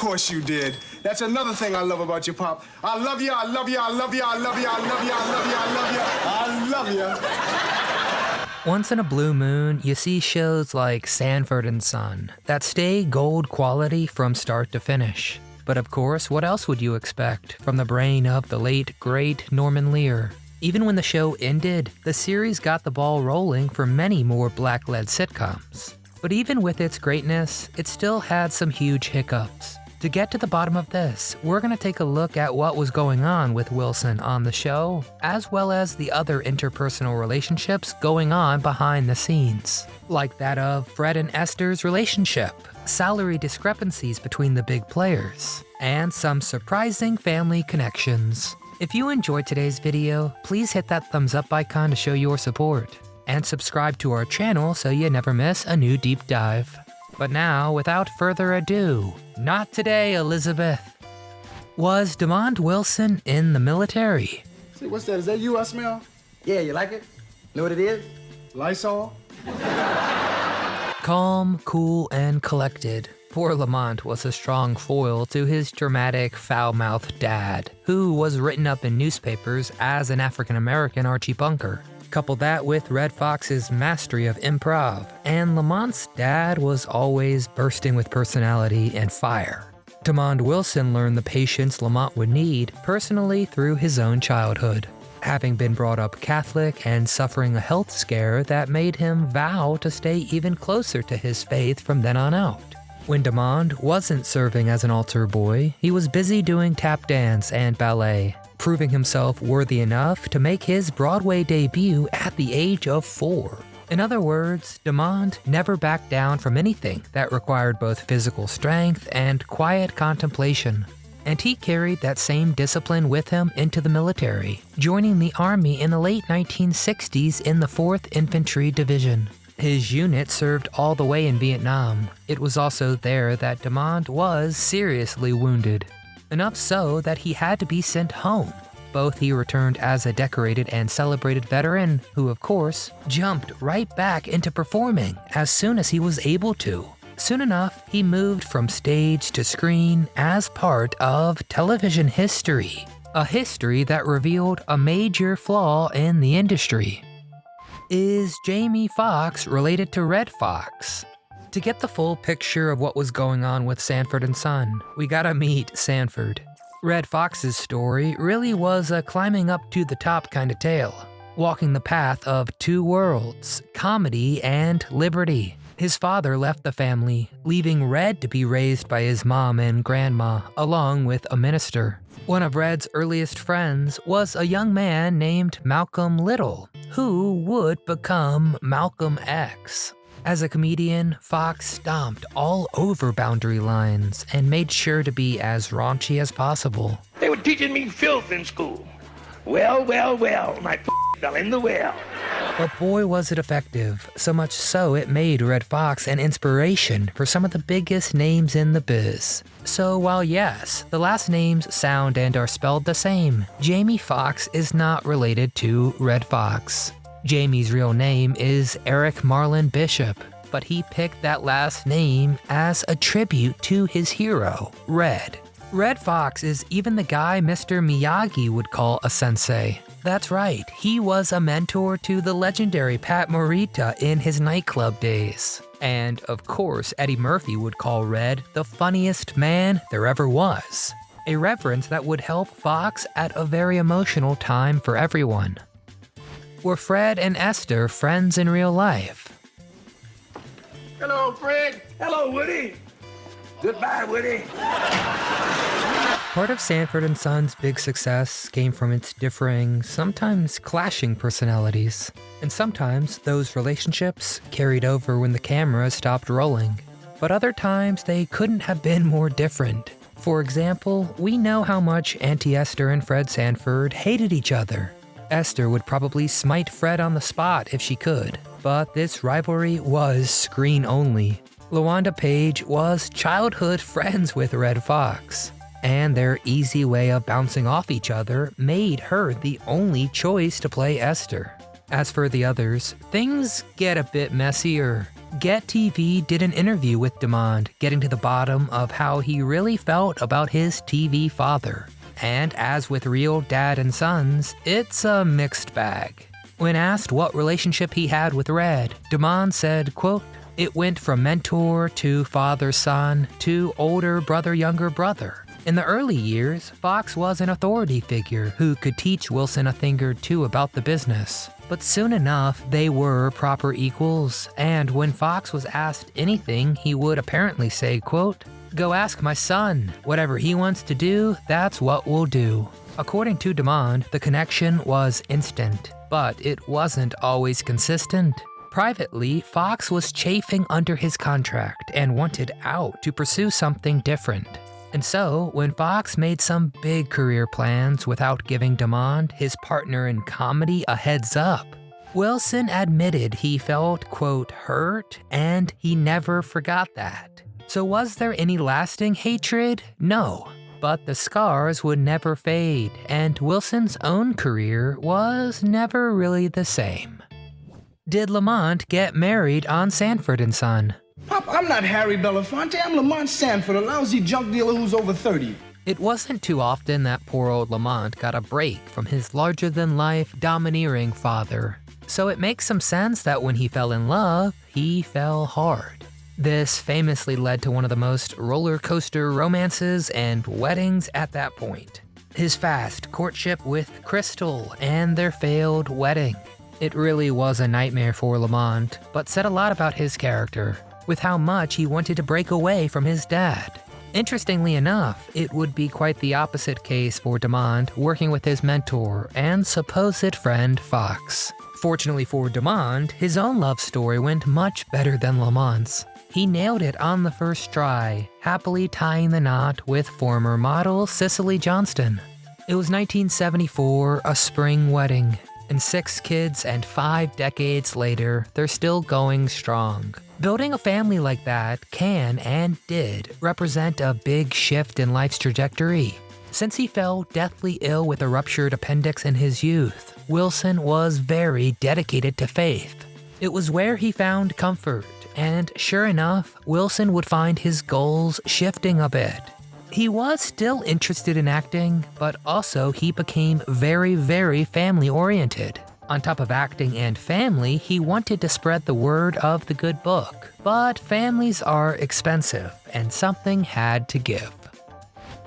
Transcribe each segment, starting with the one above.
course you did. That's another thing I love about you, Pop. I love you, I love you, I love you, I love you, I love you, I love you, I love you, I love you. Once in a blue moon, you see shows like Sanford and Son that stay gold quality from start to finish. But of course, what else would you expect from the brain of the late, great Norman Lear? Even when the show ended, the series got the ball rolling for many more black-led sitcoms. But even with its greatness, it still had some huge hiccups. To get to the bottom of this, we're going to take a look at what was going on with Wilson on the show, as well as the other interpersonal relationships going on behind the scenes, like that of Fred and Esther's relationship, salary discrepancies between the big players, and some surprising family connections. If you enjoyed today's video, please hit that thumbs up icon to show your support, and subscribe to our channel so you never miss a new deep dive. But now, without further ado, not today, Elizabeth. Was DeMond Wilson in the military? See, what's that? Is that you I smell? Yeah, you like it? Know what it is? Lysol? Calm, cool, and collected, poor Lamont was a strong foil to his dramatic, foul-mouthed dad, who was written up in newspapers as an African-American Archie Bunker. Couple that with Red Fox's mastery of improv, and Lamont's dad was always bursting with personality and fire. DeMond Wilson learned the patience Lamont would need personally through his own childhood, having been brought up Catholic and suffering a health scare that made him vow to stay even closer to his faith from then on out. When DeMond wasn't serving as an altar boy, he was busy doing tap dance and ballet, proving himself worthy enough to make his Broadway debut at the age of 4. In other words, DeMond never backed down from anything that required both physical strength and quiet contemplation. And he carried that same discipline with him into the military, joining the Army in the late 1960s in the 4th Infantry Division. His unit served all the way in Vietnam. It was also there that DeMond was seriously wounded. Enough so that he had to be sent home. Both he returned as a decorated and celebrated veteran who, of course, jumped right back into performing as soon as he was able to. Soon enough, he moved from stage to screen as part of television history, a history that revealed a major flaw in the industry. Is Jamie Foxx related to Red Fox? To get the full picture of what was going on with Sanford and Son, we gotta meet Sanford. Red Fox's story really was a climbing up to the top kind of tale, walking the path of two worlds, comedy and liberty. His father left the family, leaving Red to be raised by his mom and grandma, along with a minister. One of Red's earliest friends was a young man named Malcolm Little, who would become Malcolm X. As a comedian, Foxx stomped all over boundary lines and made sure to be as raunchy as possible. They were teaching me filth in school. Well, my fell in the well. But boy was it effective, so much so it made Red Fox an inspiration for some of the biggest names in the biz. So while yes, the last names sound and are spelled the same, Jamie Foxx is not related to Red Fox. Jamie's real name is Eric Marlon Bishop, but he picked that last name as a tribute to his hero, Red. Red Fox is even the guy Mr. Miyagi would call a sensei. That's right, he was a mentor to the legendary Pat Morita in his nightclub days. And of course, Eddie Murphy would call Red the funniest man there ever was. A reference that would help Fox at a very emotional time for everyone. Were Fred and Esther friends in real life? Hello, Fred. Hello, Woody. Goodbye, Woody. Part of Sanford and Son's big success came from its differing, sometimes clashing personalities. And sometimes those relationships carried over when the camera stopped rolling. But other times they couldn't have been more different. For example, we know how much Auntie Esther and Fred Sanford hated each other. Esther would probably smite Fred on the spot if she could, but this rivalry was screen only. LaWanda Page was childhood friends with Red Fox, and their easy way of bouncing off each other made her the only choice to play Esther. As for the others, things get a bit messier. Get TV did an interview with DeMond, getting to the bottom of how he really felt about his TV father. And as with real dad and sons, it's a mixed bag. When asked what relationship he had with Red, DeMond said, quote, "It went from mentor to father-son to older brother-younger brother. In the early years, Foxx was an authority figure who could teach Wilson a thing or two about the business. But soon enough, they were proper equals, and when Foxx was asked anything, he would apparently say, quote, 'Go ask my son. Whatever he wants to do, that's what we'll do.' According to DeMond, the connection was instant, but it wasn't always consistent. Privately, Foxx was chafing under his contract and wanted out to pursue something different. And so, when Foxx made some big career plans without giving DeMond, his partner in comedy, a heads up, Wilson admitted he felt, quote, hurt, and he never forgot that. So was there any lasting hatred? No. But the scars would never fade, and Wilson's own career was never really the same. Did Lamont get married on Sanford and Son? Pop, I'm not Harry Belafonte. I'm Lamont Sanford, a lousy junk dealer who's over 30. It wasn't too often that poor old Lamont got a break from his larger-than-life, domineering father. So it makes some sense that when he fell in love, he fell hard. This famously led to one of the most roller coaster romances and weddings at that point. His fast courtship with Crystal and their failed wedding. It really was a nightmare for Lamont, but said a lot about his character, with how much he wanted to break away from his dad. Interestingly enough, it would be quite the opposite case for DeMond working with his mentor and supposed friend Foxx. Fortunately for DeMond, his own love story went much better than Lamont's. He nailed it on the first try, happily tying the knot with former model Cicely Johnston. It was 1974, a spring wedding, and 6 kids and 5 decades later, they're still going strong. Building a family like that can and did represent a big shift in life's trajectory. Since he fell deathly ill with a ruptured appendix in his youth, Wilson was very dedicated to faith. It was where he found comfort, and sure enough, Wilson would find his goals shifting a bit. He was still interested in acting, but also he became very, very family-oriented. On top of acting and family, he wanted to spread the word of the good book. But families are expensive, and something had to give.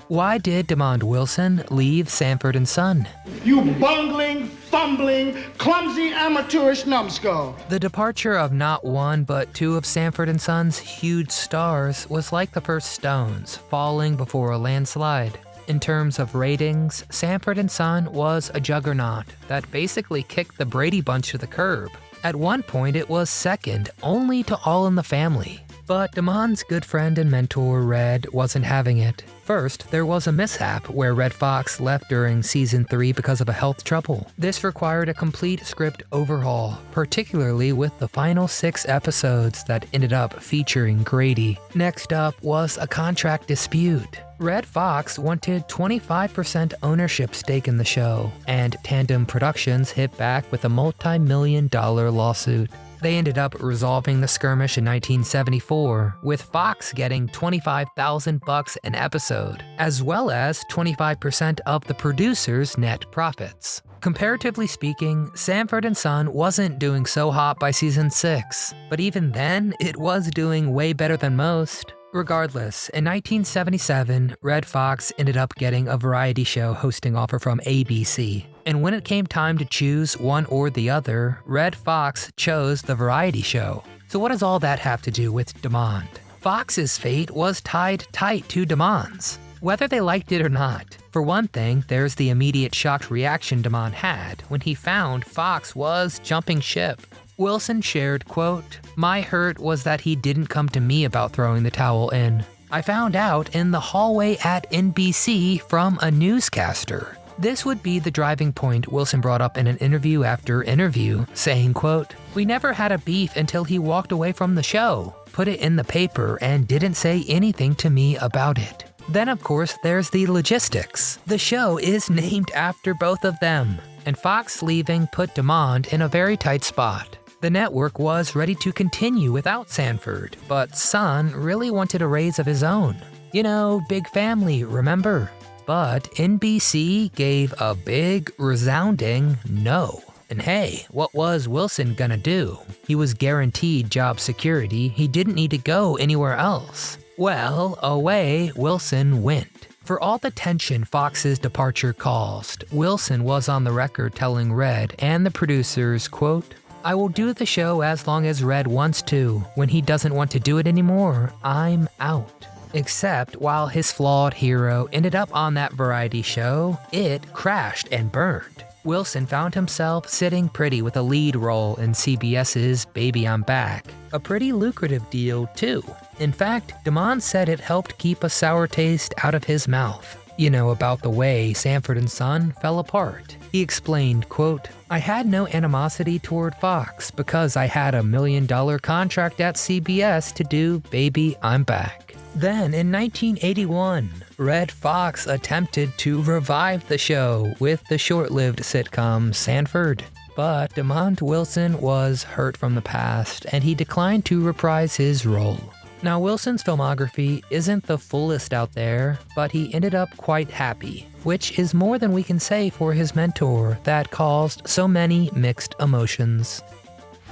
Why did DeMond Wilson leave Sanford and Son? You bungling, fumbling, clumsy, amateurish numbskull. The departure of not one but 2 of Sanford and Son's huge stars was like the first stones falling before a landslide. In terms of ratings, Sanford and Son was a juggernaut that basically kicked the Brady Bunch to the curb. At one point, it was second only to All in the Family. But DeMond's good friend and mentor, Red, wasn't having it. First, there was a mishap where Red Fox left during season 3 because of a health trouble. This required a complete script overhaul, particularly with the final 6 episodes that ended up featuring Grady. Next up was a contract dispute. Red Fox wanted 25% ownership stake in the show, and Tandem Productions hit back with a multi-million-dollar lawsuit. They ended up resolving the skirmish in 1974, with Foxx getting $25,000 an episode, as well as 25% of the producer's net profits. Comparatively speaking, Sanford and Son wasn't doing so hot by season 6, but even then, it was doing way better than most. Regardless, in 1977, Red Fox ended up getting a variety show hosting offer from ABC. And when it came time to choose one or the other, Red Fox chose the variety show. So what does all that have to do with DeMond? Fox's fate was tied tight to DeMond's, whether they liked it or not. For one thing, there's the immediate shocked reaction DeMond had when he found Foxx was jumping ship. Wilson shared, quote, "My hurt was that he didn't come to me about throwing the towel in. I found out in the hallway at NBC from a newscaster." This would be the driving point Wilson brought up in an interview after interview, saying, quote, "We never had a beef until he walked away from the show, put it in the paper, and didn't say anything to me about it." Then, of course, there's the logistics. The show is named after both of them, and Foxx leaving put DeMond in a very tight spot. The network was ready to continue without Sanford, but Son really wanted a raise of his own. You know, big family, remember? But NBC gave a big, resounding no. And hey, what was Wilson gonna do? He was guaranteed job security, he didn't need to go anywhere else. Well, away Wilson went. For all the tension Fox's departure caused, Wilson was on the record telling Red and the producers, quote, "I will do the show as long as Red wants to. When he doesn't want to do it anymore, I'm out." Except while his flawed hero ended up on that variety show, it crashed and burned. Wilson found himself sitting pretty with a lead role in CBS's Baby I'm Back. A pretty lucrative deal, too. In fact, DeMond said it helped keep a sour taste out of his mouth. You know, about the way Sanford and Son fell apart. He explained, quote, "I had no animosity toward Fox because I had $1 million contract at CBS to do Baby I'm Back." Then in 1981, Red Fox attempted to revive the show with the short-lived sitcom Sanford. But DeMond Wilson was hurt from the past and he declined to reprise his role. Now, Wilson's filmography isn't the fullest out there, but he ended up quite happy, which is more than we can say for his mentor that caused so many mixed emotions.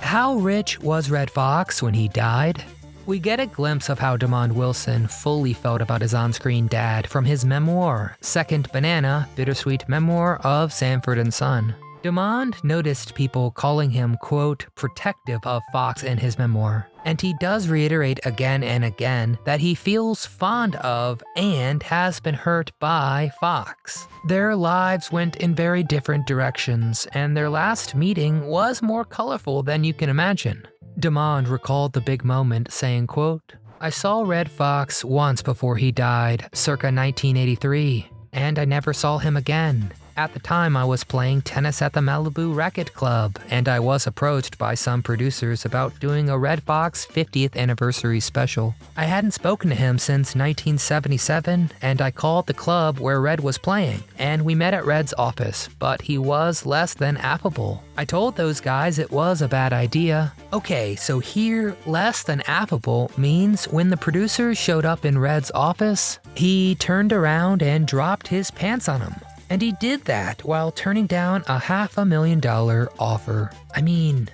How rich was Red Fox when he died? We get a glimpse of how DeMond Wilson fully felt about his on-screen dad from his memoir, Second Banana, Bittersweet Memoir of Sanford and Son. DeMond noticed people calling him, quote, protective of Foxx in his memoir, and he does reiterate again and again that he feels fond of and has been hurt by Foxx. Their lives went in very different directions, and their last meeting was more colorful than you can imagine. DeMond recalled the big moment, saying, quote, "I saw Red Fox once before he died, circa 1983, and I never saw him again. At the time, I was playing tennis at the Malibu Racquet Club, and I was approached by some producers about doing a Red Fox 50th anniversary special. I hadn't spoken to him since 1977, and I called the club where Red was playing, and we met at Red's office, but he was less than affable. I told those guys it was a bad idea." Okay, so here, less than affable means when the producers showed up in Red's office, he turned around and dropped his pants on him. And he did that while turning down a $500,000 offer. I mean,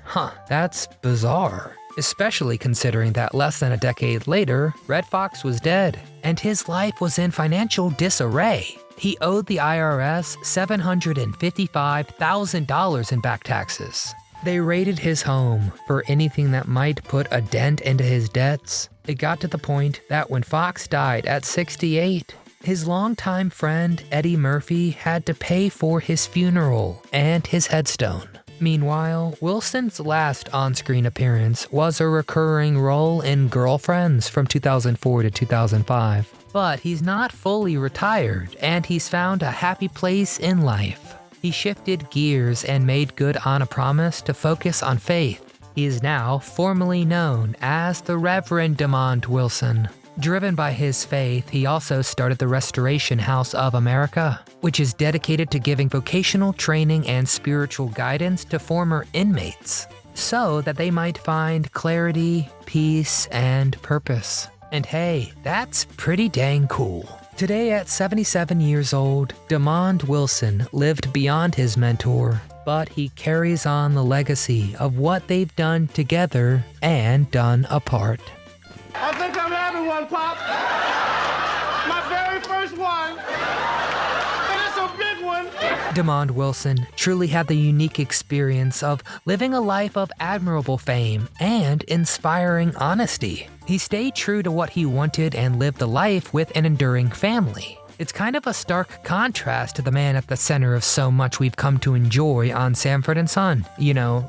that's bizarre. Especially considering that less than a decade later, Red Fox was dead, and his life was in financial disarray. He owed the IRS $755,000 in back taxes. They raided his home for anything that might put a dent into his debts. It got to the point that when Foxx died at 68, his longtime friend Eddie Murphy had to pay for his funeral and his headstone. Meanwhile, Wilson's last on-screen appearance was a recurring role in Girlfriends from 2004 to 2005. But he's not fully retired, and he's found a happy place in life. He shifted gears and made good on a promise to focus on faith. He is now formally known as the Reverend DeMond Wilson. Driven by his faith, he also started the Restoration House of America, which is dedicated to giving vocational training and spiritual guidance to former inmates, so that they might find clarity, peace, and purpose. And hey, that's pretty dang cool. Today at 77 years old, DeMond Wilson lived beyond his mentor, but he carries on the legacy of what they've done together and done apart. I think I'm having one, Pop. My very first one. And it's a big one. DeMond Wilson truly had the unique experience of living a life of admirable fame and inspiring honesty. He stayed true to what he wanted and lived a life with an enduring family. It's kind of a stark contrast to the man at the center of so much we've come to enjoy on Sanford and Son,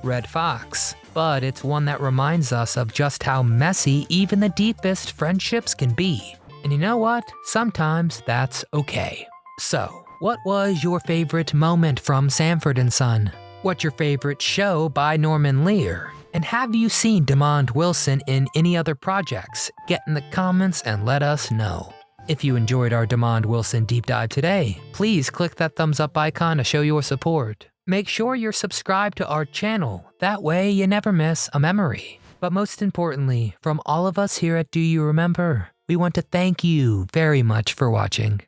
Red Fox. But it's one that reminds us of just how messy even the deepest friendships can be. And you know what? Sometimes that's okay. So, what was your favorite moment from Sanford and Son? What's your favorite show by Norman Lear? And have you seen DeMond Wilson in any other projects? Get in the comments and let us know. If you enjoyed our DeMond Wilson deep dive today, please click that thumbs up icon to show your support. Make sure you're subscribed to our channel, that way you never miss a memory. But most importantly, from all of us here at Do You Remember, we want to thank you very much for watching.